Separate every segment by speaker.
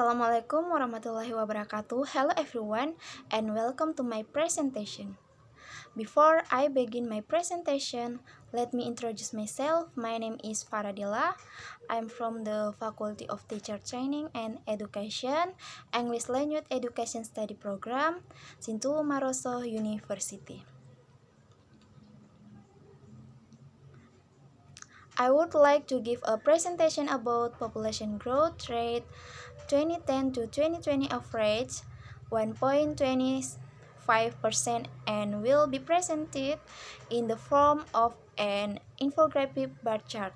Speaker 1: Assalamualaikum warahmatullahi wabarakatuh. Hello everyone and welcome to my presentation. Before I begin my presentation, let me introduce myself. My name is Faradila. I'm from the Faculty of Teacher Training and Education, English Language Education Study Program, Sintu Maroso University. I would like to give a presentation about population growth rate 2010 to 2020 average 1.25% and will be presented in the form of an infographic bar chart.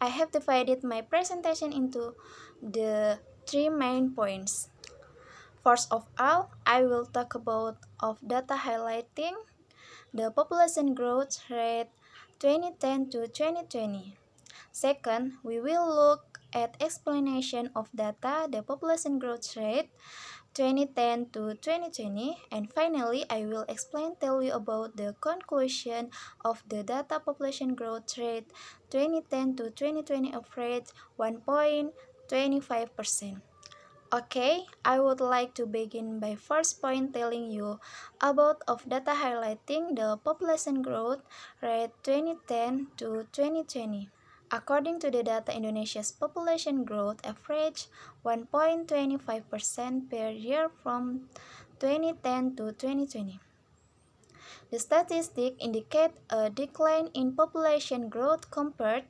Speaker 1: I have divided my presentation into the three main points. First of all, I will talk about data highlighting the population growth rate 2010 to 2020. Second, we will look at explanation of data, the population growth rate 2010 to 2020, and finally, I will tell you about the conclusion of the data population growth rate 2010 to 2020 average 1.25%. Okay, I would like to begin by first point telling you about data highlighting the population growth rate 2010 to 2020. According to the data, Indonesia's population growth averaged 1.25% per year from 2010 to 2020. The statistics indicate a decline in population growth compared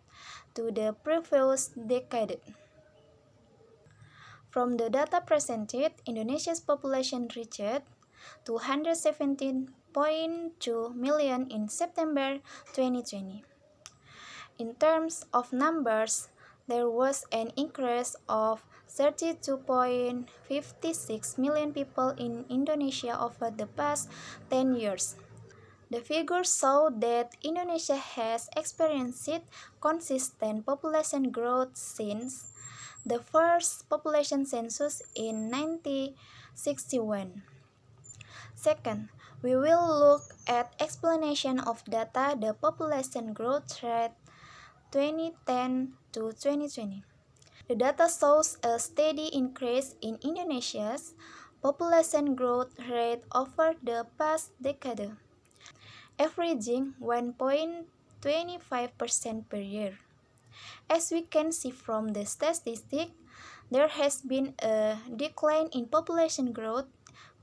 Speaker 1: to the previous decade. From the data presented, Indonesia's population reached 217.2 million in September 2020. In terms of numbers, there was an increase of 32.56 million people in Indonesia over the past 10 years. The figures show that Indonesia has experienced consistent population growth since the first population census in 1961. Second, we will look at explanation of data the population growth rate 2010 to 2020. The data shows a steady increase in Indonesia's population growth rate over the past decade, averaging 1.25% per year. As we can see from the statistic, there has been a decline in population growth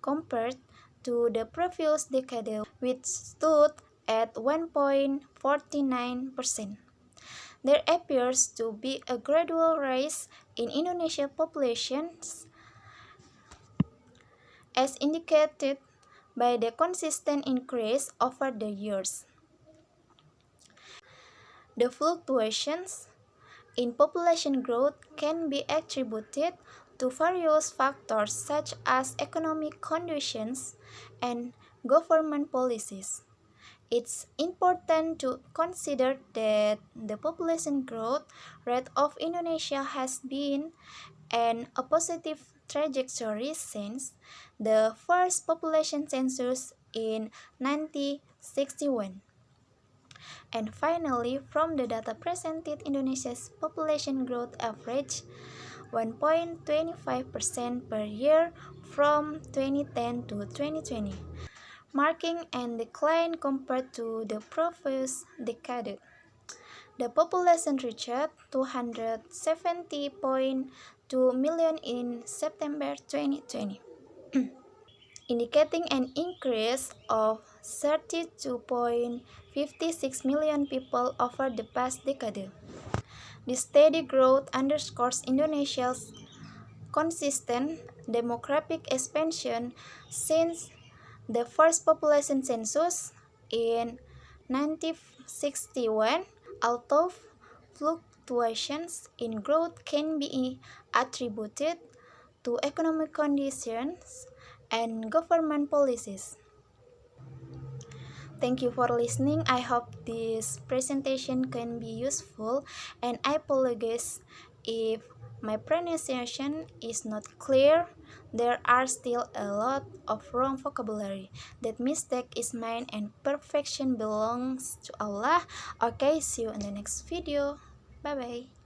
Speaker 1: compared to the previous decade, which stood at 1.49%. There appears to be a gradual rise in Indonesian populations, as indicated by the consistent increase over the years. The fluctuations in population growth can be attributed to various factors such as economic conditions and government policies. It's important to consider that the population growth rate of Indonesia has been on a positive trajectory since the first population census in 1961. And finally, from the data presented, Indonesia's population growth average 1.25% per year from 2010 to 2020, marking a decline compared to the previous decade. The population reached 270.2 million in September 2020. Indicating an increase of 32.56 million people over the past decade. This steady growth underscores Indonesia's consistent demographic expansion since the first population census in 1961, although fluctuations in growth can be attributed to economic conditions and government policies. Thank you for listening. I hope this presentation can be useful, and I apologize if my pronunciation is not clear. There are still a lot of wrong vocabulary. That mistake is mine and perfection belongs to Allah. Okay, see you in the next video. Bye bye.